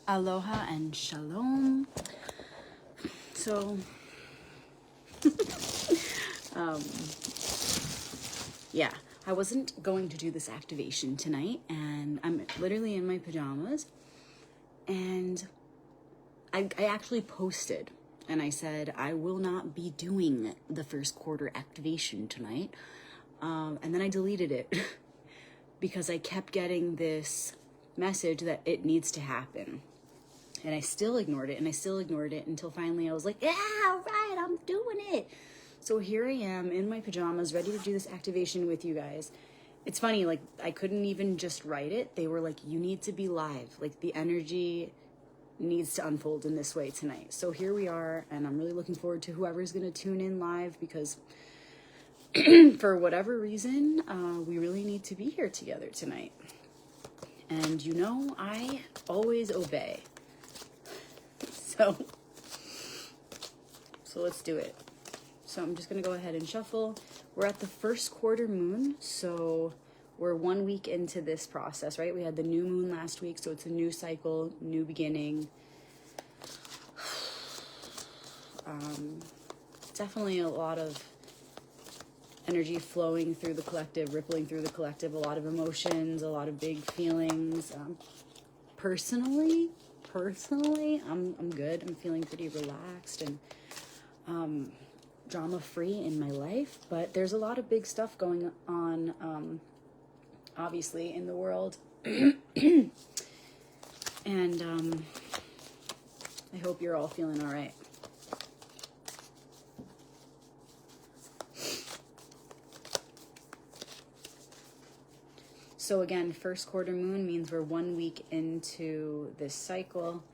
Aloha and shalom. So, yeah, I wasn't going to do this activation tonight, and I'm literally in my pajamas, and I actually posted, and I said, I will not be doing the first quarter activation tonight, and then I deleted it because I kept getting this message that it needs to happen. And I still ignored it, and I still ignored it until finally I was like, yeah, all right, I'm doing it. So here I am in my pajamas, ready to do this activation with you guys. It's funny, like, I couldn't even just write it. They were like, you need to be live. Like, the energy needs to unfold in this way tonight. So here we are, and I'm really looking forward to whoever's going to tune in live, because for whatever reason, we really need to be here together tonight. And you know, I always obey. So let's do it. So I'm just going to go ahead and shuffle. We're at the first quarter moon, so we're 1 week into this process, right? We had the new moon last week, so it's a new cycle, new beginning. Definitely a lot of energy flowing through the collective, rippling through the collective, a lot of emotions, a lot of big feelings. Personally, I'm good. I'm feeling pretty relaxed and drama-free in my life, but there's a lot of big stuff going on, obviously, in the world. And I hope you're all feeling all right. So again, first quarter moon means we're 1 week into this cycle.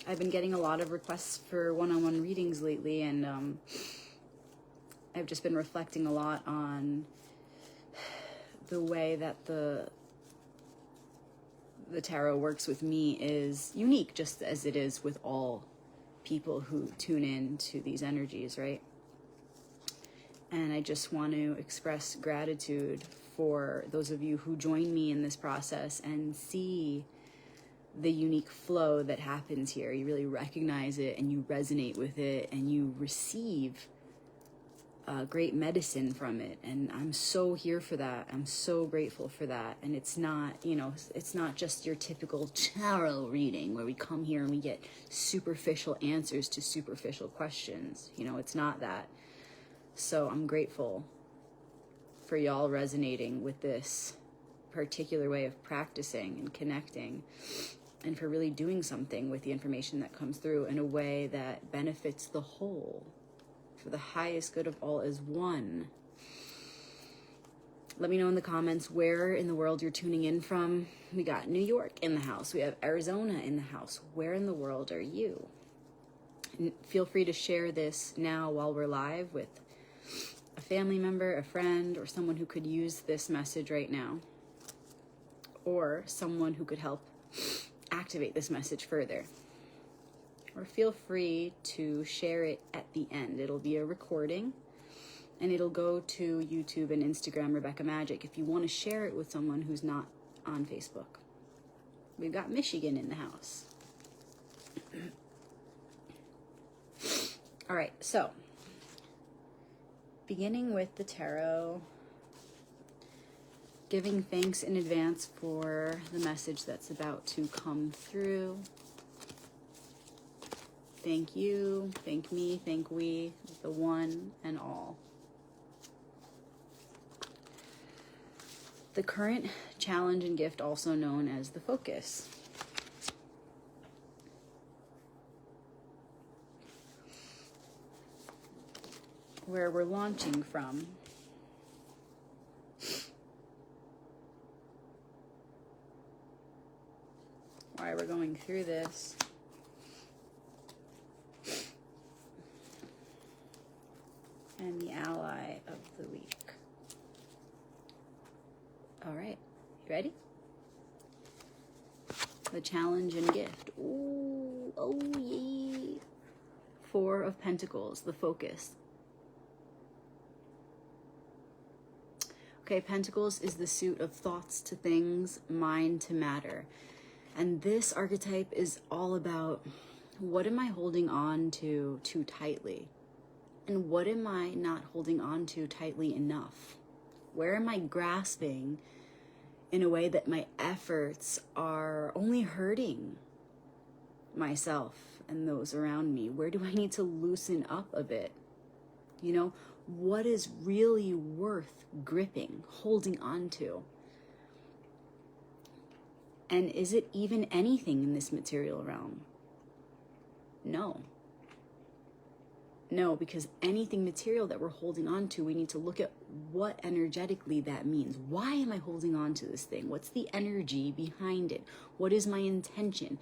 I've been getting a lot of requests for one-on-one readings lately, and I've just been reflecting a lot on the way that the tarot works with me is unique, just as it is with all people who tune in to these energies, right? And I just want to express gratitude for those of you who join me in this process and see the unique flow that happens here. You really recognize it, and you resonate with it, and you receive great medicine from it. And I'm so here for that. I'm so grateful for that. And it's not, it's not just your typical tarot reading where we come here and we get superficial answers to superficial questions. It's not that. So I'm grateful for y'all resonating with this particular way of practicing and connecting, and for really doing something with the information that comes through in a way that benefits the whole, for the highest good of all as one. Let me know in the comments where in the world you're tuning in from. We got New York in the house. We have Arizona in the house. Where in the world are you? And feel free to share this now while we're live with a family member, a friend, or someone who could use this message right now, or someone who could help activate this message further. Or feel free to share it at the end. It'll be a recording, and it'll go to YouTube and Instagram, Rebecca Magic, if you want to share it with someone who's not on Facebook. We've got Michigan in the house. All right, so beginning with the tarot, giving thanks in advance for the message that's about to come through. Thank you, thank me, thank we, the one and all. The current challenge and gift, also known as the focus. Where we're launching from. Why we're going through this. And the ally of the week. All right, you ready? The challenge and gift. Ooh, oh yeah. 4 of Pentacles, the focus. Okay, Pentacles is the suit of thoughts to things, mind to matter. And this archetype is all about, what am I holding on to too tightly? And what am I not holding on to tightly enough? Where am I grasping in a way that my efforts are only hurting myself and those around me? Where do I need to loosen up a bit? You know, what is really worth gripping, holding on to? And is it even anything in this material realm? No. No, because anything material that we're holding on to, we need to look at what energetically that means. Why am I holding on to this thing? What's the energy behind it? What is my intention?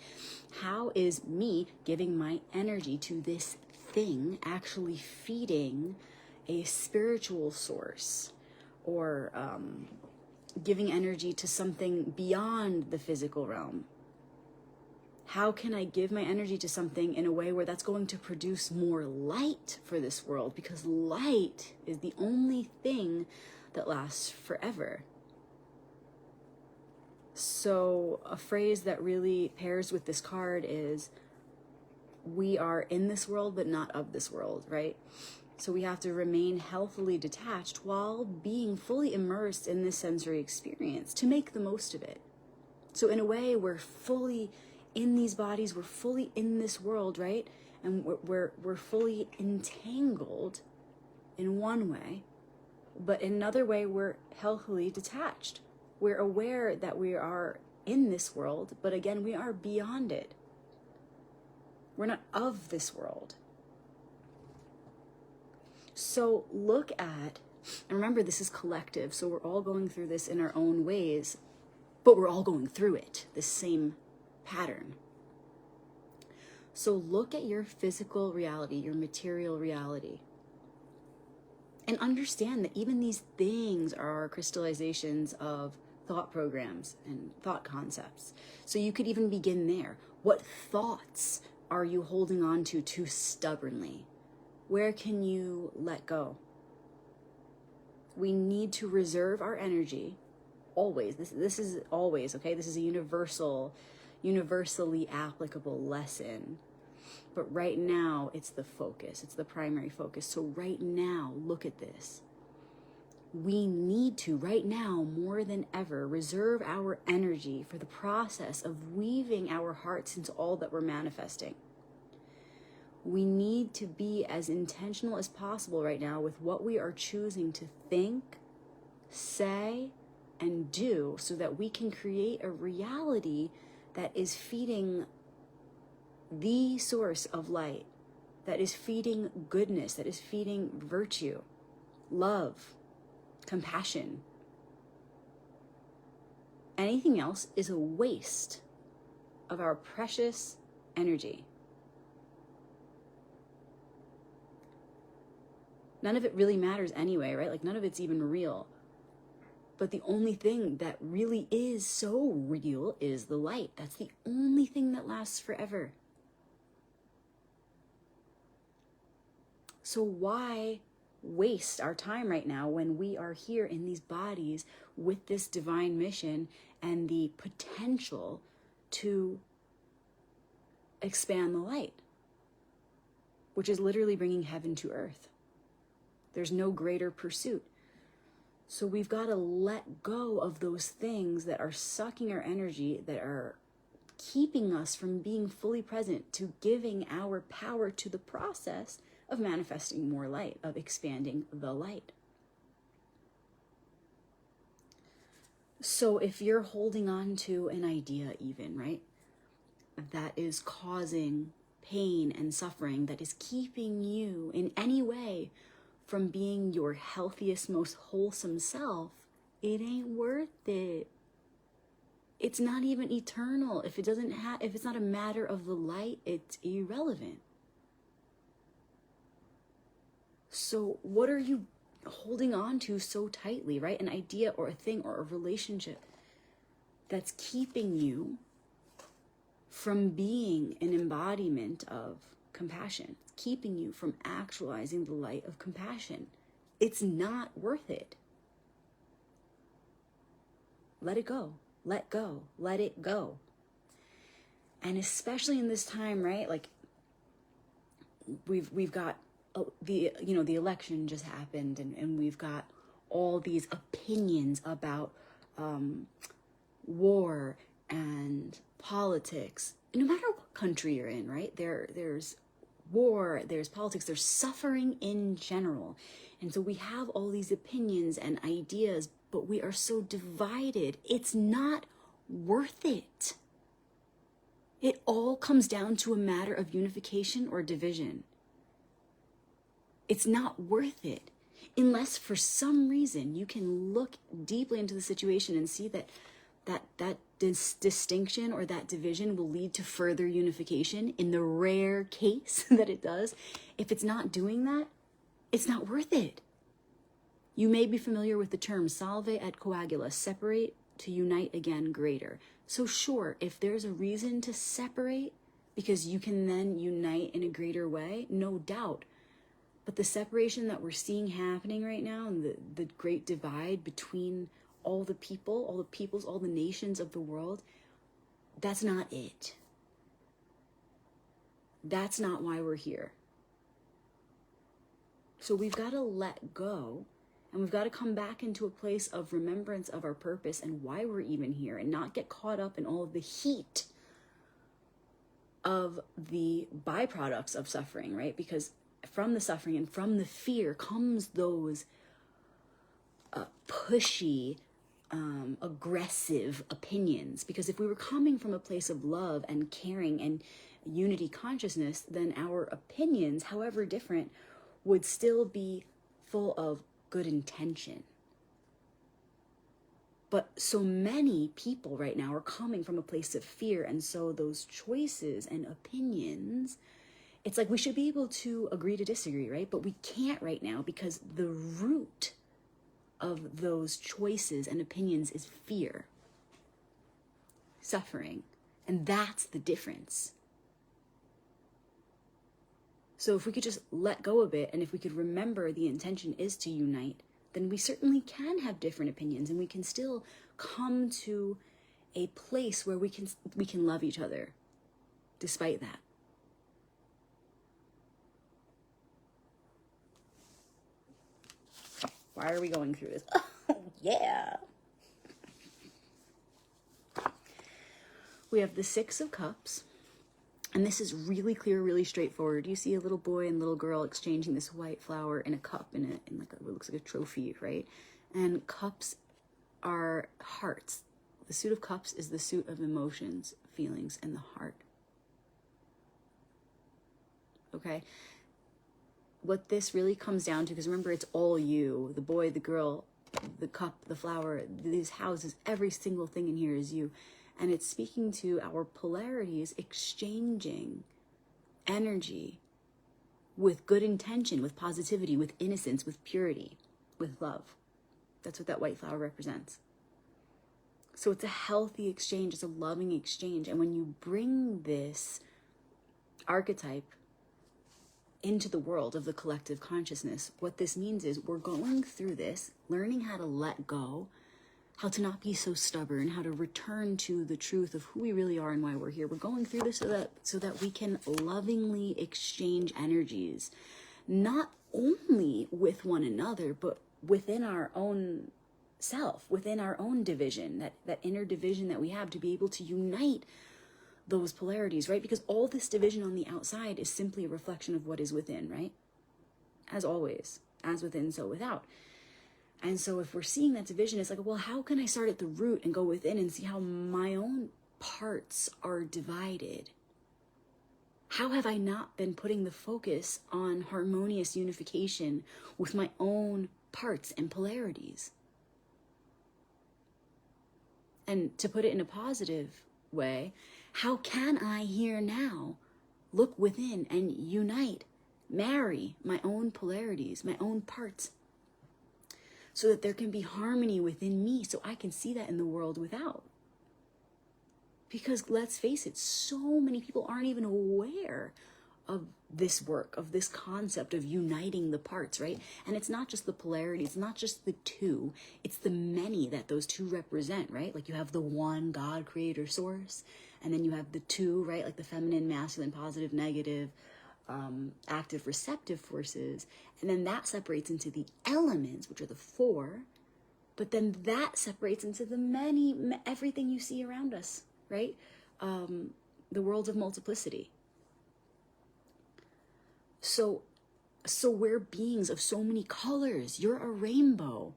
How is me giving my energy to this thing actually feeding a spiritual source, or giving energy to something beyond the physical realm? How can I give my energy to something in a way where that's going to produce more light for this world? Because light is the only thing that lasts forever. So a phrase that really pairs with this card is, we are in this world, but not of this world, right? So we have to remain healthily detached while being fully immersed in this sensory experience to make the most of it. So in a way, we're fully in these bodies, we're fully in this world, right? And we're fully entangled in one way, but in another way, we're healthily detached. We're aware that we are in this world, but again, we are beyond it. We're not of this world. So look at, and remember, this is collective, so we're all going through this in our own ways, but we're all going through it, the same pattern. So look at your physical reality, your material reality, and understand that even these things are crystallizations of thought programs and thought concepts. So you could even begin there. What thoughts are you holding on to too stubbornly? Where can you let go? We need to reserve our energy always. This is always, okay? This is a universally applicable lesson. But right now, it's the focus. It's the primary focus. So right now, look at this. We need to, right now, more than ever, reserve our energy for the process of weaving our hearts into all that we're manifesting. We need to be as intentional as possible right now with what we are choosing to think, say, and do, so that we can create a reality that is feeding the source of light, that is feeding goodness, that is feeding virtue, love, compassion. Anything else is a waste of our precious energy. None of it really matters anyway, right? Like, none of it's even real. But the only thing that really is so real is the light. That's the only thing that lasts forever. So why waste our time right now when we are here in these bodies with this divine mission and the potential to expand the light, which is literally bringing heaven to earth? There's no greater pursuit. So we've got to let go of those things that are sucking our energy, that are keeping us from being fully present, to giving our power to the process of manifesting more light, of expanding the light. So if you're holding on to an idea even, right, that is causing pain and suffering, that is keeping you in any way from being your healthiest, most wholesome self, it ain't worth it. It's not even eternal. If it's not a matter of the light, it's irrelevant. So what are you holding on to so tightly, right? An idea or a thing or a relationship that's keeping you from being an embodiment of compassion. It's keeping you from actualizing the light of compassion. It's not worth it. Let it go. Let go. Let it go. And especially in this time, right? Like we've got the election just happened, and we've got all these opinions about war and politics. No matter what country you're in, right? There's war, there's politics, there's suffering in general. And so we have all these opinions and ideas, but we are so divided. It's not worth it. It all comes down to a matter of unification or division. It's not worth it. Unless for some reason you can look deeply into the situation and see that distinction or that division will lead to further unification, in the rare case that it does. If it's not doing that, it's not worth it. You may be familiar with the term salve et coagula, separate to unite again greater. So sure, if there's a reason to separate because you can then unite in a greater way, no doubt. But the separation that we're seeing happening right now, and the great divide between all the people, all the peoples, all the nations of the world, that's not it. That's not why we're here. So we've got to let go, and we've got to come back into a place of remembrance of our purpose and why we're even here, and not get caught up in all of the heat of the byproducts of suffering, right? Because from the suffering and from the fear comes those pushy, aggressive opinions. Because if we were coming from a place of love and caring and unity consciousness, then our opinions, however different, would still be full of good intention. But so many people right now are coming from a place of fear, and so those choices and opinions, it's like we should be able to agree to disagree, right? But we can't right now, because the root of those choices and opinions is fear, suffering, and that's the difference. So if we could just let go a bit, and if we could remember the intention is to unite, then we certainly can have different opinions, and we can still come to a place where we can love each other despite that. Why are we going through this? Oh, yeah. We have the Six of Cups. And this is really clear, really straightforward. You see a little boy and little girl exchanging this white flower in a cup, in like what looks like a trophy, right? And cups are hearts. The suit of cups is the suit of emotions, feelings, and the heart. Okay? What this really comes down to, because remember, it's all you, the boy, the girl, the cup, the flower, these houses, every single thing in here is you. And it's speaking to our polarities exchanging energy with good intention, with positivity, with innocence, with purity, with love. That's what that white flower represents. So it's a healthy exchange, it's a loving exchange. And when you bring this archetype into the world of the collective consciousness, what this means is we're going through this, learning how to let go, how to not be so stubborn, how to return to the truth of who we really are and why we're here. We're going through this so that we can lovingly exchange energies, not only with one another, but within our own self, within our own division, that inner division that we have, to be able to unite those polarities, right? Because all this division on the outside is simply a reflection of what is within, right? As always, as within, so without. And so if we're seeing that division, it's like, well, how can I start at the root and go within and see how my own parts are divided? How have I not been putting the focus on harmonious unification with my own parts and polarities? And to put it in a positive way, how can I here now look within and unite, marry my own polarities, my own parts, so that there can be harmony within me, so I can see that in the world without? Because let's face it, so many people aren't even aware of this work, of this concept of uniting the parts, right? And it's not just the polarity, it's not just the two, it's the many that those two represent, right? Like you have the one God, creator, source, and then you have the two, right? Like the feminine, masculine, positive, negative, active, receptive forces. And then that separates into the elements, which are the four, but then that separates into the many, everything you see around us, right? The world of multiplicity. So we're beings of so many colors. You're a rainbow.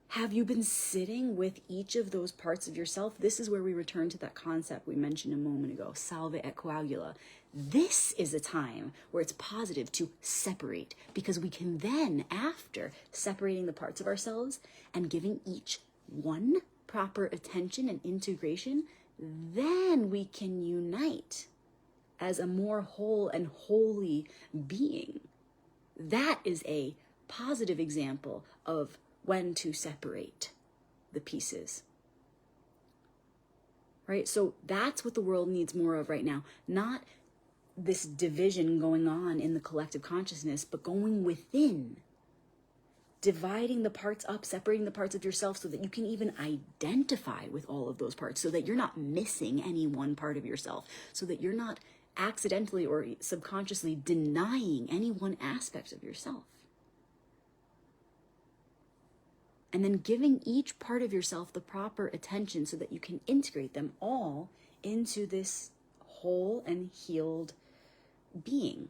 Have you been sitting with each of those parts of yourself? This is where we return to that concept we mentioned a moment ago, salve et coagula. This is a time where it's positive to separate, because we can then, after separating the parts of ourselves and giving each one proper attention and integration, then we can unite as a more whole and holy being. That is a positive example of when to separate the pieces. Right? So that's what the world needs more of right now. Not this division going on in the collective consciousness, but going within. Dividing the parts up, separating the parts of yourself so that you can even identify with all of those parts, so that you're not missing any one part of yourself, so that you're not accidentally or subconsciously denying any one aspect of yourself. And then giving each part of yourself the proper attention so that you can integrate them all into this whole and healed being.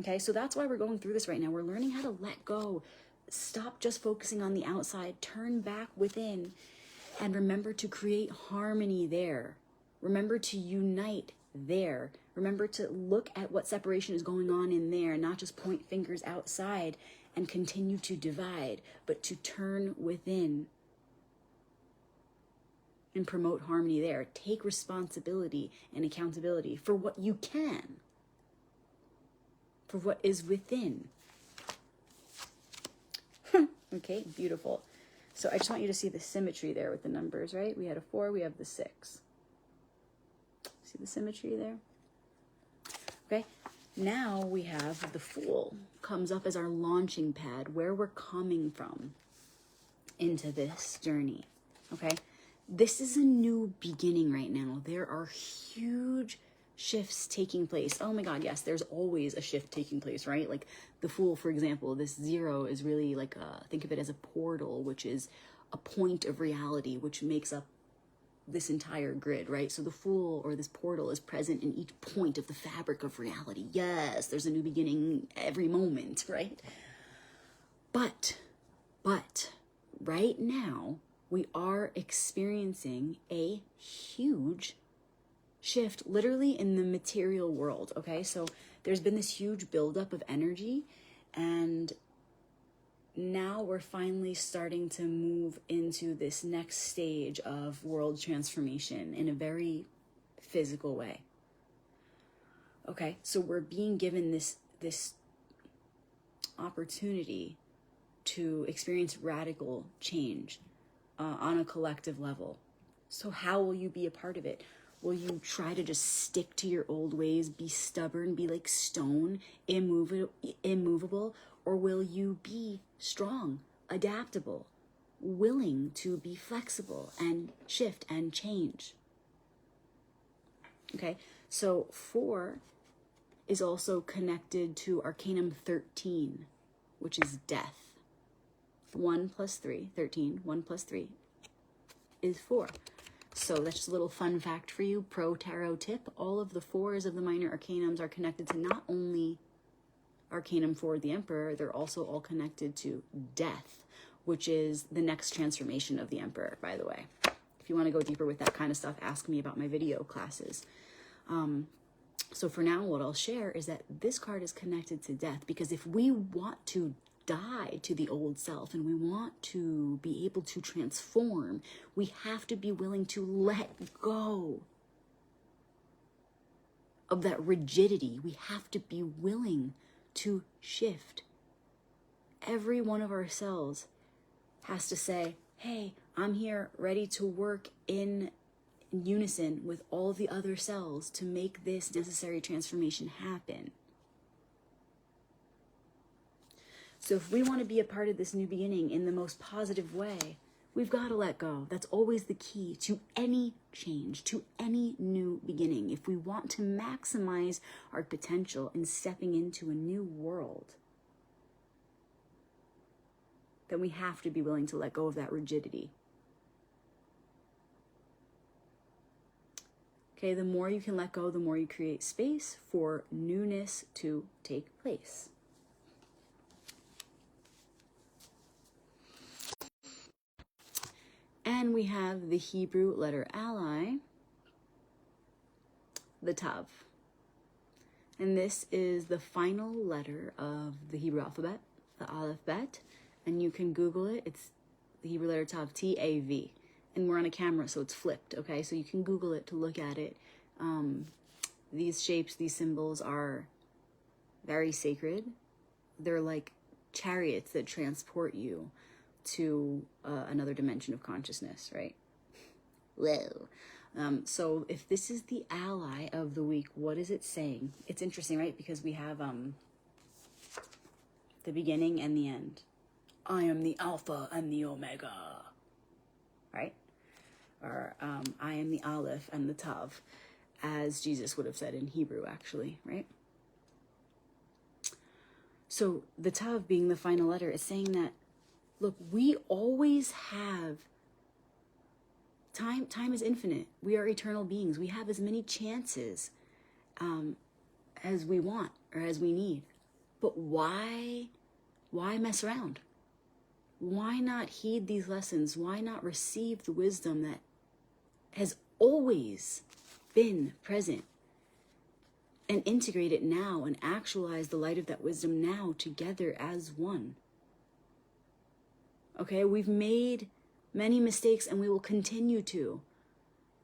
Okay, so that's why we're going through this right now. We're learning how to let go. Stop just focusing on the outside. Turn back within and remember to create harmony there. Remember to unite there. Remember to look at what separation is going on in there, not just point fingers outside and continue to divide, but to turn within and promote harmony there. Take responsibility and accountability for what you can, for what is within. Okay, beautiful. So I just want you to see the symmetry there with the numbers, right? We had a 4, we have the 6. See the symmetry there? Okay, now we have the Fool comes up as our launching pad, where we're coming from into this journey. Okay, this is a new beginning right now. There are huge shifts taking place. Oh my God, yes, there's always a shift taking place, right? Like the Fool, for example, this 0 is really like think of it as a portal, which is a point of reality, which makes up this entire grid, right? So the Fool, or this portal, is present in each point of the fabric of reality. Yes, there's a new beginning every moment, right? But right now we are experiencing a huge shift literally in the material world. Okay, so there's been this huge buildup of energy, and now we're finally starting to move into this next stage of world transformation in a very physical way. Okay, so we're being given this opportunity to experience radical change on a collective level. So how will you be a part of it? Will you try to just stick to your old ways, be stubborn, be like stone, immovable, or will you be strong, adaptable, willing to be flexible and shift and change? Okay, so 4 is also connected to Arcanum 13, which is death. 1 plus 3, 13, 1 plus 3 is 4. So that's just a little fun fact for you, pro tarot tip. All of the 4s of the minor arcanums are connected to not only Arcanum 4, the Emperor, they're also all connected to death, which is the next transformation of the Emperor, by the way. If you want to go deeper with that kind of stuff, ask me about my video classes. So for now, what I'll share is that this card is connected to death, because if we want to die to the old self and we want to be able to transform, we have to be willing to let go of that rigidity. We have to be willing to shift. Every one of our cells has to say, hey, I'm here ready to work in in unison with all the other cells to make this necessary transformation happen. So if we want to be a part of this new beginning in the most positive way, we've got to let go. That's always the key to any change, to any new beginning. If we want to maximize our potential in stepping into a new world, then we have to be willing to let go of that rigidity. Okay, the more you can let go, the more you create space for newness to take place. And we have the Hebrew letter ally, the Tav. And this is the final letter of the Hebrew alphabet, the Aleph Bet. And you can Google it. It's the Hebrew letter Tav, T-A-V. And we're on a camera, so it's flipped, okay? So you can Google it to look at it. These shapes, these symbols are very sacred. They're like chariots that transport you to another dimension of consciousness, right? Whoa. So if this is the ally of the week, what is it saying? It's interesting, right? Because we have the beginning and the end. I am the Alpha and the Omega, right? Or I am the Aleph and the Tav, as Jesus would have said in Hebrew, actually, right? So the Tav being the final letter is saying that, look, we always have time. Time is infinite. We are eternal beings. We have as many chances as we want or as we need. But why mess around? Why not heed these lessons? Why not receive the wisdom that has always been present and integrate it now and actualize the light of that wisdom now together as one? Okay, we've made many mistakes and we will continue to.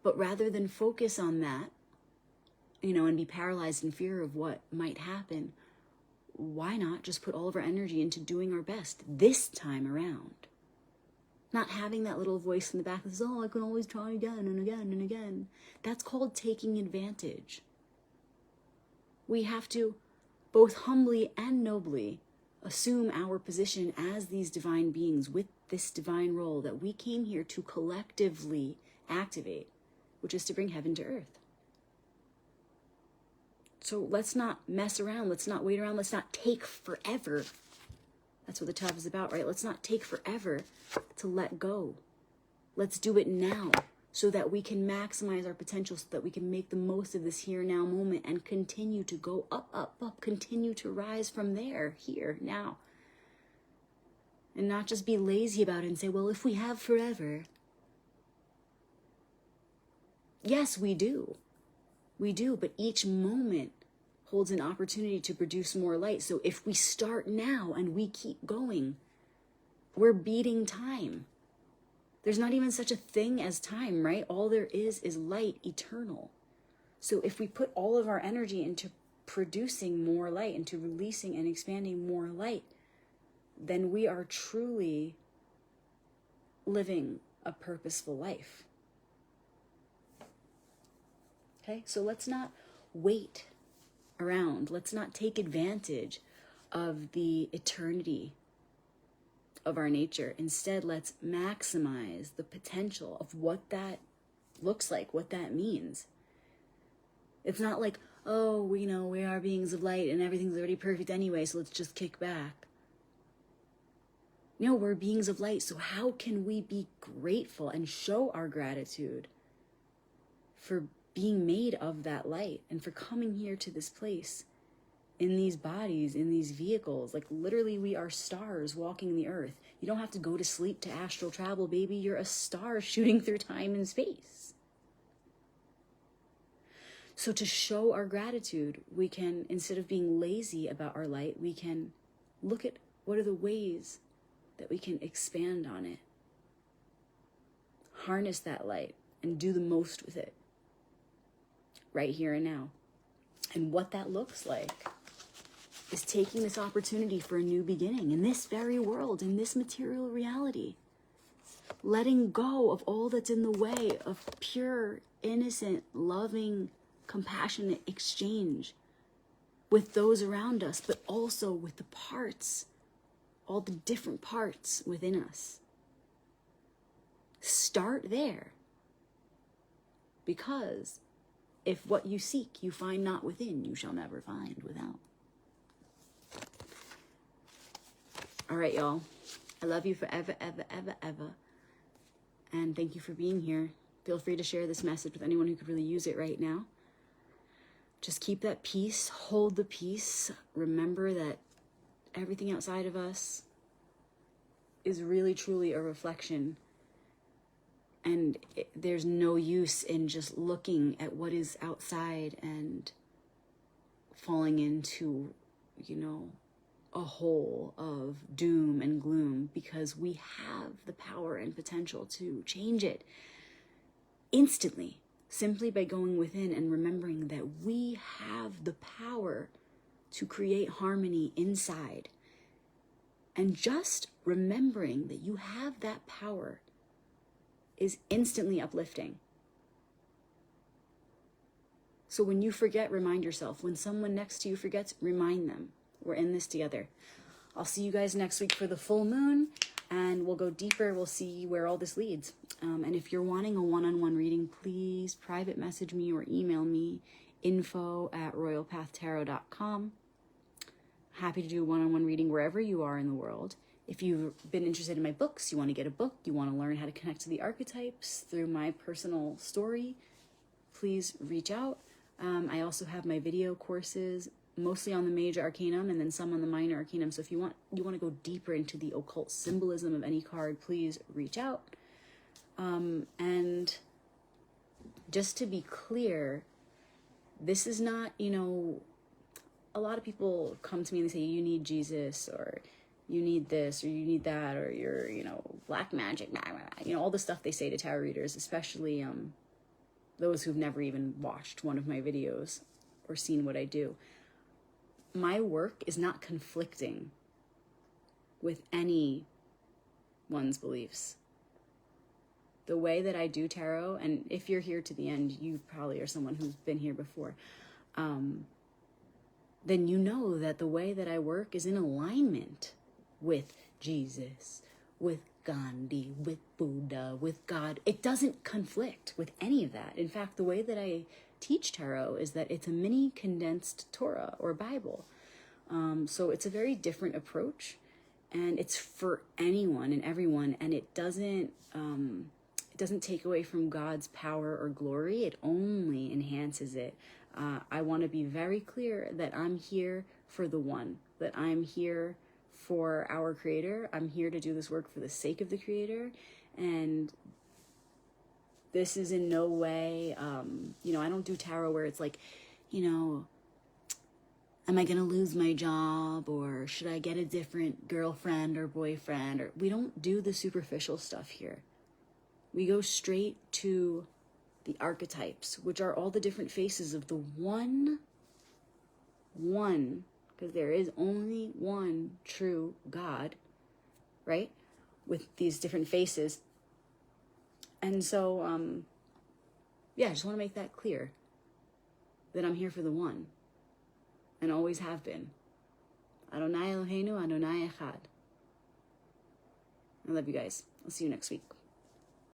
But rather than focus on that, and be paralyzed in fear of what might happen, why not just put all of our energy into doing our best this time around? Not having that little voice in the back that says, oh, I can always try again and again and again. That's called taking advantage. We have to both humbly and nobly assume our position as these divine beings with this divine role that we came here to collectively activate, which is to bring heaven to earth. So let's not mess around. Let's not wait around. Let's not take forever. That's what the Tav is about, right? Let's not take forever to let go. Let's do it now so that we can maximize our potential, so that we can make the most of this here now moment and continue to go up, up, up, continue to rise from there, here, now. And not just be lazy about it and say, well, if we have forever. Yes, we do. We do, but each moment holds an opportunity to produce more light. So if we start now and we keep going, we're beating time. There's not even such a thing as time, right? All there is light, eternal. So if we put all of our energy into producing more light, into releasing and expanding more light, then we are truly living a purposeful life. Okay, so let's not wait around. Let's not take advantage of the eternity of our nature. Instead, let's maximize the potential of what that looks like, what that means. It's not like, oh, we are beings of light and everything's already perfect anyway, so let's just kick back. No, we're beings of light, so how can we be grateful and show our gratitude for being made of that light and for coming here to this place in these bodies, in these vehicles? Like literally we are stars walking the earth. You don't have to go to sleep to astral travel, baby. You're a star shooting through time and space. So to show our gratitude, we can, instead of being lazy about our light, we can look at what are the ways that we can expand on it. Harness that light and do the most with it. Right here and now. And what that looks like is taking this opportunity for a new beginning in this very world, in this material reality. letting go of all that's in the way of pure, innocent, loving, compassionate exchange with those around us, but also with the parts, all the different parts within us. Start there. Because if what you seek you find not within, you shall never find without. All right, y'all. I love you forever, ever, ever, ever. And thank you for being here. Feel free to share this message with anyone who could really use it right now. Just keep that peace. Hold the peace. Remember that everything outside of us is really, truly a reflection. And there's no use in just looking at what is outside and falling into, a hole of doom and gloom, because we have the power and potential to change it instantly, simply by going within and remembering that we have the power to create harmony inside. And just remembering that you have that power is instantly uplifting. So when you forget, remind yourself. When someone next to you forgets, remind them. We're in this together. I'll see you guys next week for the full moon, and we'll go deeper. We'll see where all this leads. And if you're wanting a one-on-one reading, please private message me or email me, info@royalpathtarot.com. Happy to do a one-on-one reading wherever you are in the world. If you've been interested in my books, you want to get a book, you want to learn how to connect to the archetypes through my personal story, please reach out. I also have my video courses, mostly on the major arcanum and then some on the minor arcanum. So if you want to go deeper into the occult symbolism of any card, please reach out. And just to be clear, this is not, a lot of people come to me and they say, you need Jesus, or you need this, or you need that, or you're, black magic, all the stuff they say to tarot readers, especially those who've never even watched one of my videos or seen what I do. My work is not conflicting with anyone's beliefs. The way that I do tarot, and if you're here to the end, you probably are someone who's been here before, then you know that the way that I work is in alignment with Jesus, with Gandhi, with Buddha, with God. It doesn't conflict with any of that. In fact, the way that I teach tarot is that it's a mini condensed Torah or Bible. So it's a very different approach, and it's for anyone and everyone, and it doesn't take away from God's power or glory. It only enhances it. I want to be very clear that I'm here for the one, that I'm here for our Creator. I'm here to do this work for the sake of the Creator. And this is in no way, I don't do tarot where it's like, am I going to lose my job, or should I get a different girlfriend or boyfriend? Or we don't do the superficial stuff here. We go straight to the archetypes, which are all the different faces of the one, because there is only one true God, right? With these different faces. And so, I just want to make that clear, that I'm here for the one, and always have been. Adonai Eloheinu, Adonai Echad. I love you guys. I'll see you next week.